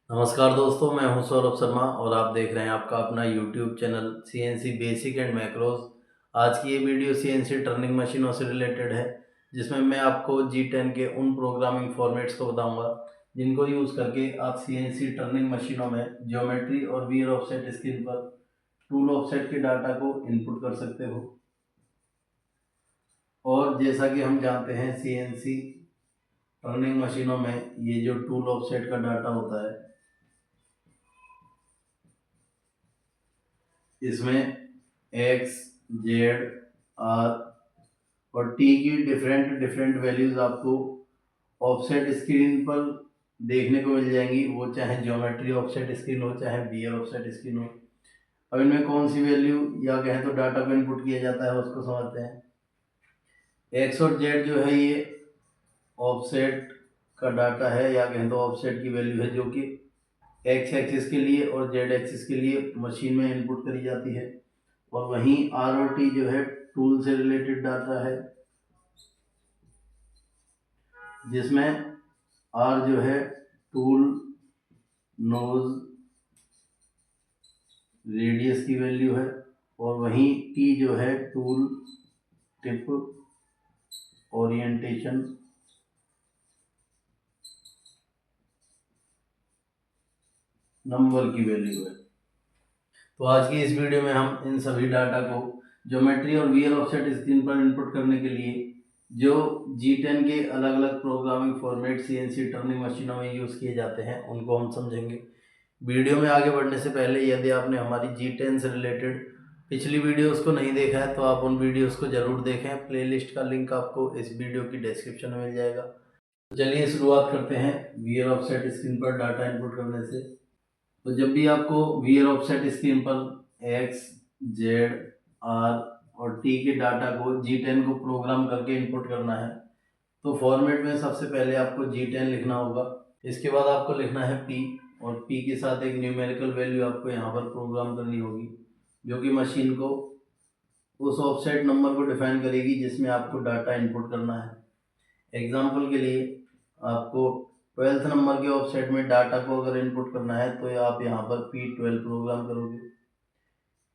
नमस्कार दोस्तों, मैं हूं सौरभ शर्मा और आप देख रहे हैं आपका अपना YouTube channel CNC basic and macros. आज की ये वीडियो सीएनसी टर्निंग मशीनों से रिलेटेड है, जिसमें मैं आपको जी10 के उन प्रोग्रामिंग फॉर्मेट्स को बताऊंगा जिनको यूज़ करके आप सीएनसी टर्निंग मशीनों में ज्योमेट्री और वियर ऑफसेट स्क्रीन पर टूल ऑफसेट के डाटा को इनपुट कर सकते हो। और जैसा कि हम जानते हैं, सीएनसी टर्निंग मशीनों में ये जो टूल ऑफसेट का डाटा होता है, इसमें एक्स, जेड, आर और टी की डिफरेंट डिफरेंट वैल्यूज आपको ऑफसेट स्क्रीन पर देखने को मिल जाएंगी। वो चाहे ज्योमेट्री ऑफसेट स्क्रीन हो, चाहे बियर ऑफसेट स्क्रीन हो। अब इनमें कौन सी वैल्यू या कहें तो डाटा को इनपुट किया जाता है, उसको समझते हैं। एक्स और जेड जो है, ये ऑफसेट का डाटा है, या कहें तो ऑफसेट की वैल्यू है, जो कि एक्स एक्सिस के लिए और जेड एक्सिस के लिए मशीन में इनपुट करी जाती है। और वहीं आर और टी जो है, टूल से रिलेटेड डाटा है, जिसमें आर जो है टूल नोज रेडियस की वैल्यू है, और वहीं टी जो है टूल टिप ओरिएंटेशन नंबर की वैल्यू है। तो आज की इस वीडियो में हम इन सभी डाटा को ज्योमेट्री और वीएल ऑफसेट स्क्रीन पर इनपुट करने के लिए जो जी10 के अलग अलग प्रोग्रामिंग फॉर्मेट सीएनसी टर्निंग मशीनों में यूज़ किए जाते हैं, उनको हम समझेंगे। वीडियो में आगे बढ़ने से पहले यदि आपने हमारी जी10 से रिलेटेड पिछली वीडियोस को नहीं देखा है, तो आप उन वीडियोस को ज़रूर देखें। प्लेलिस्ट का लिंक आपको इस वीडियो की डिस्क्रिप्शन में मिल जाएगा। तो चलिए शुरुआत करते हैं वीयर ऑफसेट स्क्रीन पर डाटा इनपुट करने से। तो जब भी आपको वीयर ऑफसेट स्क्रीन पर एक्स, जेड, आर और टी के डाटा को जी10 को प्रोग्राम करके इनपुट करना है, तो फॉर्मेट में सबसे पहले आपको जी10 लिखना होगा। इसके बाद आपको लिखना है पी, और पी के साथ एक न्यूमेरिकल वैल्यू आपको यहाँ पर प्रोग्राम करनी होगी, जो कि मशीन को उस ऑफसेट नंबर को डिफाइन करेगी जिसमें आपको डाटा इनपुट करना है। एग्जाम्पल के लिए, आपको 12th नंबर के ऑफसेट में डाटा को अगर इनपुट करना है, तो आप यहाँ पर P12 प्रोग्राम करोगे।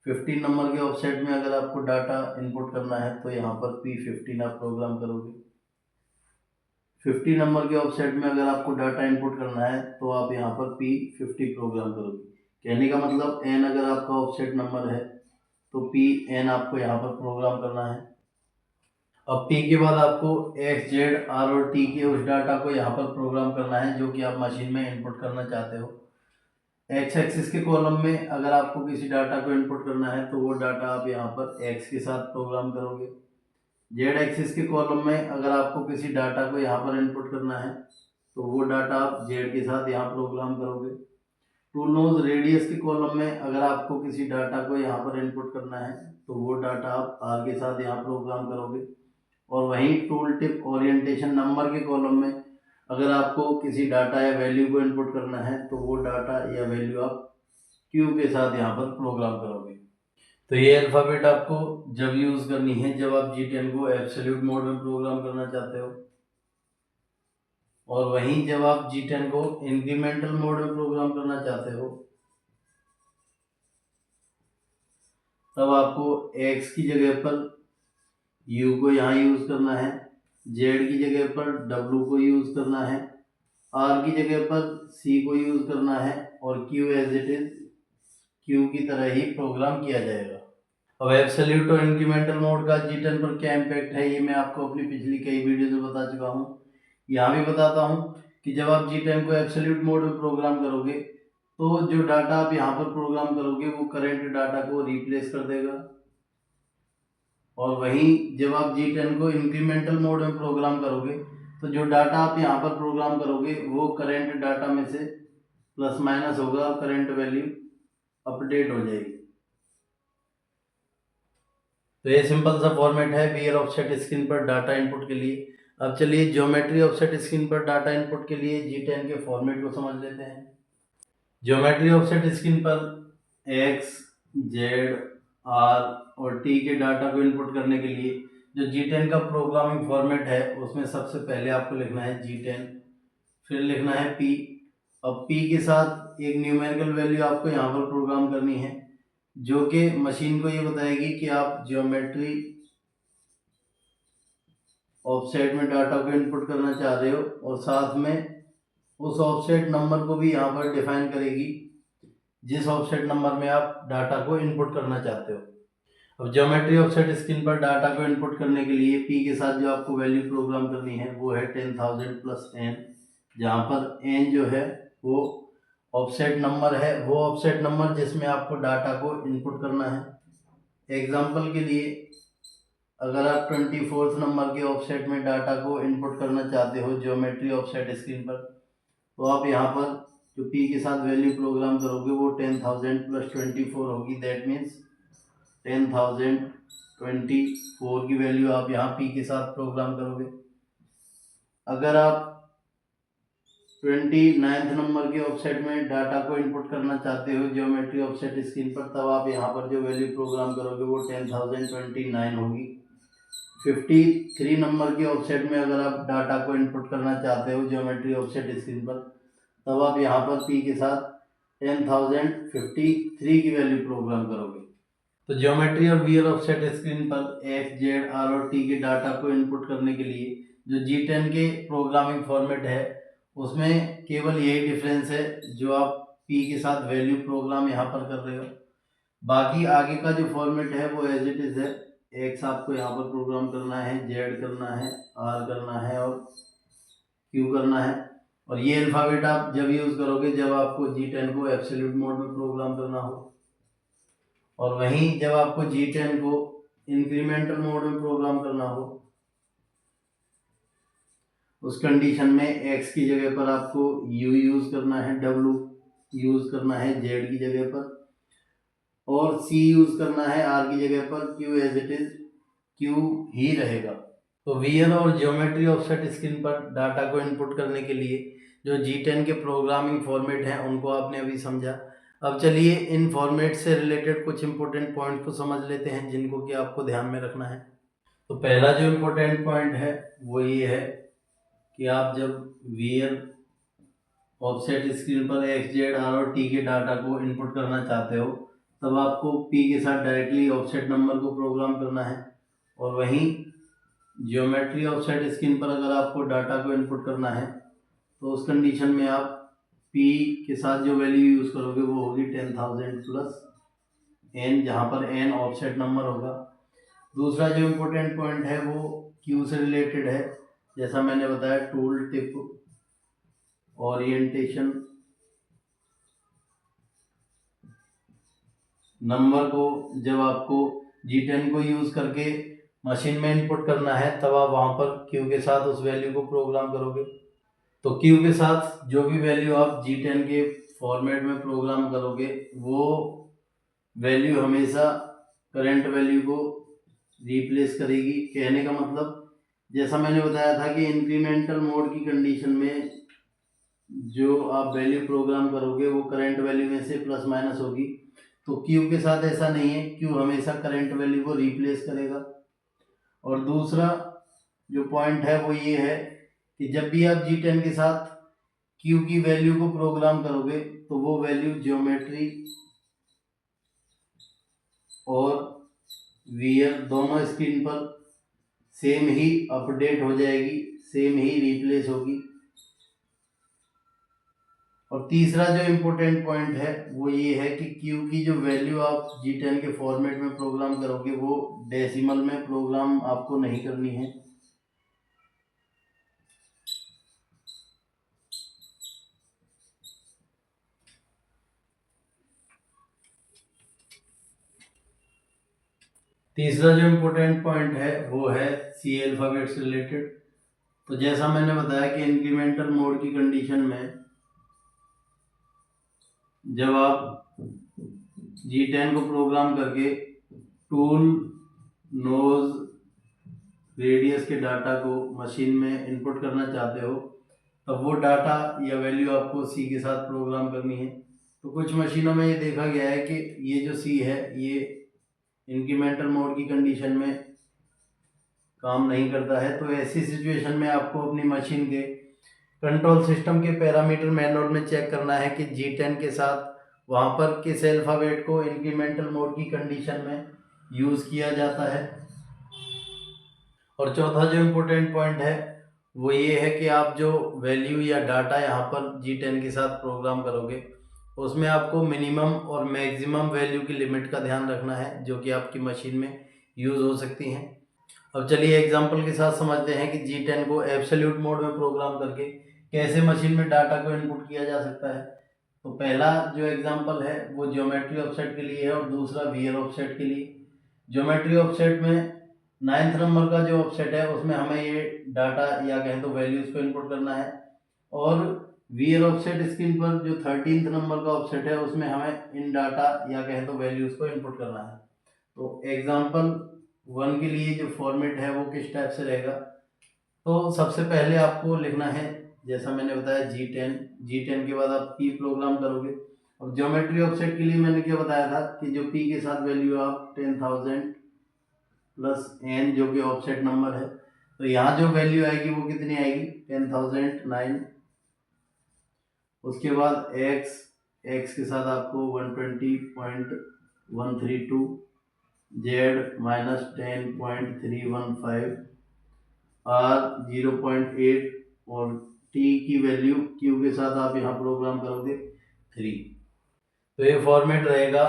15 नंबर के ऑफसेट में अगर आपको डाटा इनपुट करना है, तो यहाँ पर P15 आप प्रोग्राम करोगे। 50 नंबर के ऑफसेट में अगर आपको डाटा इनपुट करना है, तो आप यहाँ पर P50 प्रोग्राम करोगे। कहने का मतलब n अगर आपका ऑफसेट नंबर है, तो Pn आपको यहाँ पर प्रोग्राम करना है। अब P के बाद आपको एक्स, जेड, आर और टी के उस डाटा को यहाँ पर प्रोग्राम करना है जो कि आप मशीन में इनपुट करना चाहते हो। एक्स एक्सिस के कॉलम में अगर आपको किसी डाटा को इनपुट करना है, तो वो डाटा आप यहाँ पर एक्स के साथ प्रोग्राम करोगे। जेड एक्सिस के कॉलम में अगर आपको किसी डाटा को यहाँ पर इनपुट करना है, तो वो डाटा आप जेड के साथ यहाँ प्रोग्राम करोगे। टूल नोज रेडियस के कॉलम में अगर आपको किसी डाटा को यहाँ पर इनपुट करना है, तो वो डाटा आप आर के साथ यहाँ प्रोग्राम करोगे। और वहीं टूल टिप ओरिएंटेशन नंबर के कॉलम में अगर आपको किसी डाटा या वैल्यू को इनपुट करना है, तो वो डाटा या वैल्यू आप क्यू के साथ यहाँ पर प्रोग्राम करोगे। तो ये अल्फ़ाबेट आपको जब यूज़ करनी है जब आप जी10 को एब्सोल्यूट मोड में प्रोग्राम करना चाहते हो, और वहीं जब आप जी10 को इंक्रीमेंटल मोड में प्रोग्राम करना चाहते हो, तब आपको एक्स की जगह पर यू को यहाँ यूज़ करना है, जेड की जगह पर डब्लू को यूज़ करना है, आर की जगह पर सी को यूज़ करना है, और Q as it is Q की तरह ही प्रोग्राम किया जाएगा। अब एब्सोल्यूट और इंक्रीमेंटल मोड का जी10 पर क्या इम्पैक्ट है, ये मैं आपको अपनी पिछली कई वीडियो में बता चुका हूँ। यहाँ भी बताता हूँ कि जब आप जी10 को एब्सोल्यूट मोड में प्रोग्राम करोगे, तो जो डाटा आप यहाँ पर प्रोग्राम करोगे वो करेंट डाटा को रिप्लेस कर देगा। और वहीं जब आप जी10 को इंक्रीमेंटल मोड में प्रोग्राम करोगे, तो जो डाटा आप यहाँ पर प्रोग्राम करोगे वो करेंट डाटा में से प्लस माइनस होगा, करेंट वैल्यू अपडेट हो जाएगी। तो ये सिंपल सा फॉर्मेट है वीयर ऑफसेट स्क्रीन पर डाटा इनपुट के लिए। अब चलिए ज्योमेट्री ऑफसेट स्क्रीन पर डाटा इनपुट के लिए जी10 के फॉर्मेट को समझ लेते हैं। ज्योमेट्री ऑफसेट स्क्रीन पर एक्स, जेड, आर और टी के डाटा को इनपुट करने के लिए जो जी10 का प्रोग्रामिंग फॉर्मेट है, उसमें सबसे पहले आपको लिखना है जी10, फिर लिखना है पी, अब P के साथ एक न्यूमेरिकल वैल्यू आपको यहाँ पर प्रोग्राम करनी है, जो कि मशीन को ये बताएगी कि आप ज्योमेट्री ऑफसेट में डाटा को इनपुट करना चाह रहे हो, और साथ में उस ऑफसेट नंबर को भी यहाँ पर डिफाइन करेगी जिस ऑफसेट नंबर में आप डाटा को इनपुट करना चाहते हो। अब ज्योमेट्री ऑफसेट स्क्रीन पर डाटा को इनपुट करने के लिए P के साथ जो आपको वैल्यू प्रोग्राम करनी है वो है 10,000 प्लस n, जहाँ पर n जो है वो ऑफसेट नंबर है, वो ऑफसेट नंबर जिसमें आपको डाटा को इनपुट करना है। एग्जाम्पल के लिए अगर आप 24th नंबर के ऑफसेट में डाटा को इनपुट करना चाहते हो ज्योमेट्री ऑफसेट स्क्रीन पर, तो आप यहाँ पर जो P के साथ वैल्यू प्रोग्राम करोगे वो 10,000 प्लस 24 होगी। दैट मीन्स 10,024 की वैल्यू आप यहाँ P के साथ प्रोग्राम करोगे। अगर आप 29th नंबर के ऑफसेट में डाटा को इनपुट करना चाहते हो ज्योमेट्री ऑफसेट स्क्रीन पर, तब आप यहाँ पर जो वैल्यू प्रोग्राम करोगे वो 10,029 होगी। 53 नंबर के ऑफसेट में अगर आप डाटा को इनपुट करना चाहते हो ज्योमेट्री ऑफसेट स्क्रीन पर, तब आप यहाँ पर P के साथ 10,053 की वैल्यू प्रोग्राम करोगे। तो ज्योमेट्री और वीएल ऑफसेट स्क्रीन पर एक्स, जेड, आर और टी के डाटा को इनपुट करने के लिए जो G10 के प्रोग्रामिंग फॉर्मेट है उसमें केवल यही डिफरेंस है जो आप P के साथ वैल्यू प्रोग्राम यहाँ पर कर रहे हो। बाकी आगे का जो फॉर्मेट है वो एज इट इज है। एक्स आपको यहाँ पर प्रोग्राम करना है, जेड करना है, आर करना है और क्यू करना है। और ये अल्फ़ाबेट आप जब यूज़ करोगे जब आपको G10 को एब्सोल्यूट मोड में प्रोग्राम करना हो, और वहीं जब आपको G10 को इंक्रीमेंटल मोड में प्रोग्राम करना हो उस कंडीशन में x की जगह पर आपको u यूज़ करना है, w यूज़ करना है z की जगह पर, और c यूज़ करना है r की जगह पर। q as it is q ही रहेगा। तो वीएल और ज्योमेट्री ऑफसेट स्क्रीन पर डाटा को इनपुट करने के लिए जो G10 के प्रोग्रामिंग फॉर्मेट हैं उनको आपने अभी समझा। अब चलिए इन फॉर्मेट से रिलेटेड कुछ इंपॉर्टेंट पॉइंट को समझ लेते हैं जिनको कि आपको ध्यान में रखना है। तो पहला जो इम्पोर्टेंट पॉइंट है वो ये है कि आप जब वीएल ऑफसेट स्क्रीन पर एक्स, जेड, आर और टी के डाटा को इनपुट करना चाहते हो तब आपको P के साथ डायरेक्टली ऑफसेट नंबर को प्रोग्राम करना है, और वहीं ज्योमेट्री ऑफसेट स्क्रीन पर अगर आपको डाटा को इनपुट करना है तो उस कंडीशन में आप P के साथ जो वैल्यू यूज़ करोगे वो होगी 10,000 प्लस n, जहाँ पर n ऑफसेट नंबर होगा। दूसरा जो इम्पोर्टेंट पॉइंट है वो Q से रिलेटेड है। जैसा मैंने बताया टूल टिप, ओरिएंटेशन, नंबर को जब आपको G10 को यूज़ करके मशीन में इनपुट करना है तब आप वहाँ पर Q के साथ उस वैल्यू को प्रोग्राम करोगे। तो Q के साथ जो भी वैल्यू आप G10 के फॉर्मेट में प्रोग्राम करोगे वो वैल्यू हमेशा करंट वैल्यू को रिप्लेस करेगी। कहने का मतलब जैसा मैंने बताया था कि इंक्रीमेंटल मोड की कंडीशन में जो आप वैल्यू प्रोग्राम करोगे वो करंट वैल्यू में से प्लस माइनस होगी, तो Q के साथ ऐसा नहीं है, Q हमेशा करंट वैल्यू को रिप्लेस करेगा। और दूसरा जो पॉइंट है वो ये है कि जब भी आप G10 के साथ Q की वैल्यू को प्रोग्राम करोगे तो वो वैल्यू ज्योमेट्री और वीएल दोनों स्क्रीन पर सेम ही अपडेट हो जाएगी, सेम ही रिप्लेस होगी। और तीसरा जो इम्पोर्टेंट पॉइंट है वो ये है कि Q की जो वैल्यू आप G10 के फॉर्मेट में प्रोग्राम करोगे वो डेसिमल में प्रोग्राम आपको नहीं करनी है। तीसरा जो इम्पोर्टेंट पॉइंट है वो है C अल्फ़ाबेट से रिलेटेड। तो जैसा मैंने बताया कि इंक्रीमेंटल मोड की कंडीशन में जब आप G10 को प्रोग्राम करके टूल, नोज, रेडियस के डाटा को मशीन में इनपुट करना चाहते हो तब वो डाटा या वैल्यू आपको C के साथ प्रोग्राम करनी है। तो कुछ मशीनों में ये देखा गया है कि ये जो C है ये इंक्रीमेंटल मोड की कंडीशन में काम नहीं करता है, तो ऐसी सिचुएशन में आपको अपनी मशीन के कंट्रोल सिस्टम के पैरामीटर मैनुअल में चेक करना है कि G10 के साथ वहाँ पर किस अल्फ़ाबेट को इंक्रीमेंटल मोड की कंडीशन में यूज़ किया जाता है। और चौथा जो इम्पोर्टेंट पॉइंट है वो ये है कि आप जो वैल्यू या डाटा यहाँ पर G10 के साथ प्रोग्राम करोगे उसमें आपको मिनिमम और मैक्सिमम वैल्यू की लिमिट का ध्यान रखना है जो कि आपकी मशीन में यूज़ हो सकती हैं। अब चलिए एग्जांपल के साथ समझते हैं कि G10 को एब्सोल्यूट मोड में प्रोग्राम करके कैसे मशीन में डाटा को इनपुट किया जा सकता है। तो पहला जो एग्जांपल है वो ज्योमेट्री ऑफसेट के लिए है और दूसरा वीएल ऑफसेट के लिए। ज्योमेट्री ऑफसेट में 9th नंबर का जो ऑफसेट है उसमें हमें ये डाटा या कहें तो वैल्यूज को इनपुट करना है, और वीएल ऑफसेट स्क्रीन पर जो 13th नंबर का ऑफसेट है उसमें हमें इन डाटा या कहें तो वैल्यूज को इनपुट करना है। तो एग्जांपल 1 के लिए जो फॉर्मेट है वो किस टाइप से रहेगा, तो सबसे पहले आपको लिखना है जैसा मैंने बताया G10 के बाद आप P प्रोग्राम करोगे। अब ज्योमेट्री ऑफसेट के लिए मैंने क्या बताया था कि जो P के साथ वैल्यू आप 10,000 प्लस N जो कि ऑफसेट नंबर है, तो यहाँ जो वैल्यू आएगी वो कितनी आएगी 10,009। उसके बाद X के साथ आपको 120.132, Z -10.315, R 0.8 और T की वैल्यू Q के साथ आप यहाँ प्रोग्राम करोगे 3। तो ये फॉर्मेट रहेगा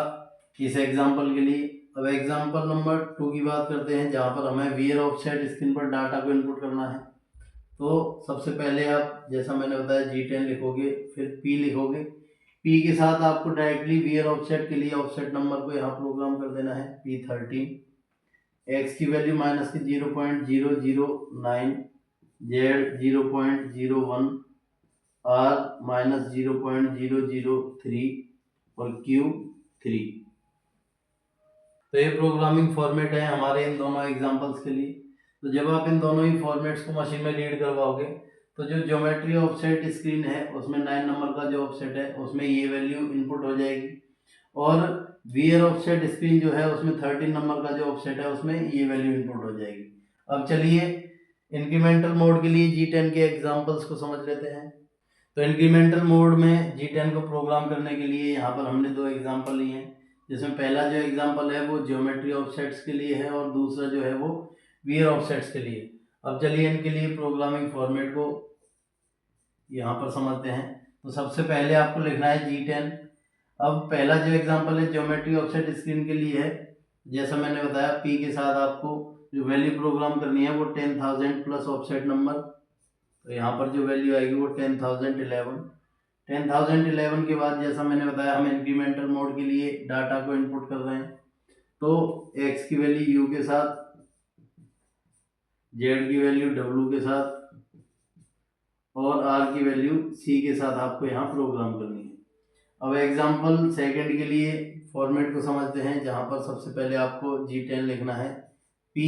इस एग्जांपल के लिए। अब एग्जांपल नंबर 2 की बात करते हैं जहाँ पर हमें वीएल ऑफसेट स्क्रीन पर डाटा को इनपुट करना है। तो सबसे पहले आप जैसा मैंने बताया G10 लिखोगे, फिर P लिखोगे। P के साथ आपको डायरेक्टली वीएल ऑफसेट के लिए ऑफसेट नंबर को यहाँ प्रोग्राम कर देना है P13। X की वैल्यू माइनस की 0.009, Z 0.01, R -0.003 और Q 3। तो ये प्रोग्रामिंग फॉर्मेट है हमारे इन दोनों एग्जांपल्स के लिए। तो जब आप इन दोनों ही फॉर्मेट्स को मशीन में रीड करवाओगे तो जो ज्योमेट्री ऑफसेट स्क्रीन है उसमें 9 नंबर का जो ऑफसेट है उसमें ये वैल्यू इनपुट हो जाएगी, और वीएल ऑफसेट स्क्रीन जो है उसमें 13 नंबर का जो ऑफसेट है उसमें ये वैल्यू इनपुट हो जाएगी। अब चलिए इंक्रीमेंटल मोड के लिए G10 के एग्जांपल्स को समझ लेते हैं। तो इंक्रीमेंटल मोड में G10 को प्रोग्राम करने के लिए यहाँ पर हमने 2 एग्जांपल लिए हैं, जिसमें पहला जो एग्जांपल है वो ज्योमेट्री ऑफसेट्स के लिए है और दूसरा जो है वो वीएल ऑफसेट्स के लिए। अब चलिए इनके लिए प्रोग्रामिंग फॉर्मेट को यहाँ पर समझते हैं। तो सबसे पहले आपको लिखना है G10। अब पहला जो एग्जांपल है ज्योमेट्री ऑफसेट स्क्रीन के लिए है, जैसा मैंने बताया P के साथ आपको जो वैल्यू प्रोग्राम करनी है वो 10,000 प्लस ऑफसेट नंबर। तो यहाँ पर जो वैल्यू आएगी वो 10,011 के बाद जैसा मैंने बताया हम इंक्रीमेंटल मोड के लिए डाटा को इनपुट कर रहे हैं। तो X की वैल्यू U के साथ, Z की वैल्यू W के साथ और R की वैल्यू C के साथ आपको यहाँ प्रोग्राम करनी है। अब एग्जांपल सेकंड के लिए फॉर्मेट को समझते हैं, जहाँ पर सबसे पहले आपको G10 लिखना है। P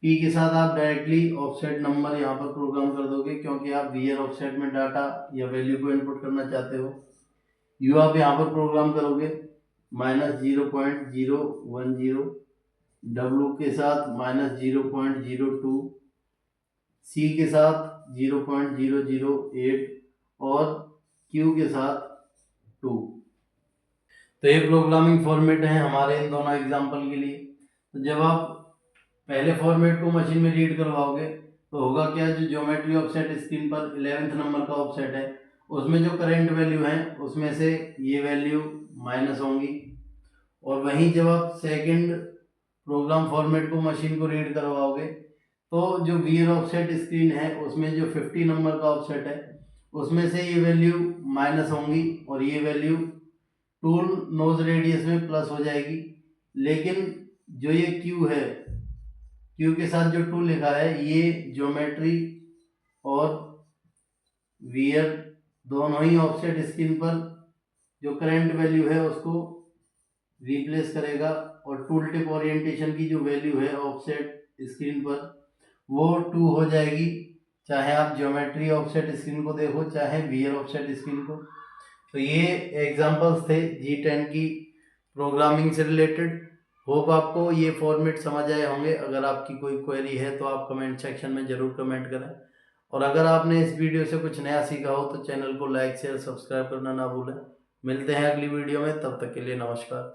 के साथ आप डायरेक्टली ऑफसेट नंबर यहाँ पर प्रोग्राम कर दोगे क्योंकि आप वीएल ऑफसेट में डाटा या वैल्यू को इनपुट करना चाहते हो। U आप यहाँ पर प्रोग्राम करोगे -0.010, W के साथ -0.02, C के साथ 0.008 और Q के साथ 2। तो ये प्रोग्रामिंग फॉर्मेट है हमारे इन दोनों एग्जांपल के लिए। तो जब आप पहले फॉर्मेट को मशीन में रीड करवाओगे तो होगा क्या, जो ज्योमेट्री ऑफसेट स्क्रीन पर 11th नंबर का ऑफसेट है उसमें जो करंट वैल्यू है उसमें से ये वैल्यू माइनस होंगी, और वहीं जब आप सेकंड प्रोग्राम फॉर्मेट को मशीन को रीड करवाओगे तो जो वीएल ऑफसेट स्क्रीन है उसमें जो 50 नंबर का ऑफसेट है उसमें से ये वैल्यू माइनस होंगी और ये वैल्यू टूल नोज रेडियस में प्लस हो जाएगी। लेकिन जो ये Q है, Q के साथ जो 2 लिखा है ये ज्योमेट्री और वीएल दोनों ही ऑफसेट स्क्रीन पर जो करंट वैल्यू है उसको रिप्लेस करेगा, और टूल टिप ओरिएंटेशन की जो वैल्यू है ऑफसेट स्क्रीन पर वो 2 हो जाएगी, चाहे आप ज्योमेट्री ऑफसेट स्क्रीन को देखो चाहे वीएल ऑफसेट स्क्रीन को। तो ये एग्जांपल्स थे G10 की प्रोग्रामिंग से रिलेटेड। होप आपको ये फॉर्मेट समझ आए होंगे। अगर आपकी कोई क्वेरी है तो आप कमेंट सेक्शन में ज़रूर कमेंट करें। और अगर आपने इस वीडियो से कुछ नया सीखा हो तो चैनल को लाइक शेयर सब्सक्राइब करना ना भूलें। मिलते हैं अगली वीडियो में, तब तक के लिए नमस्कार।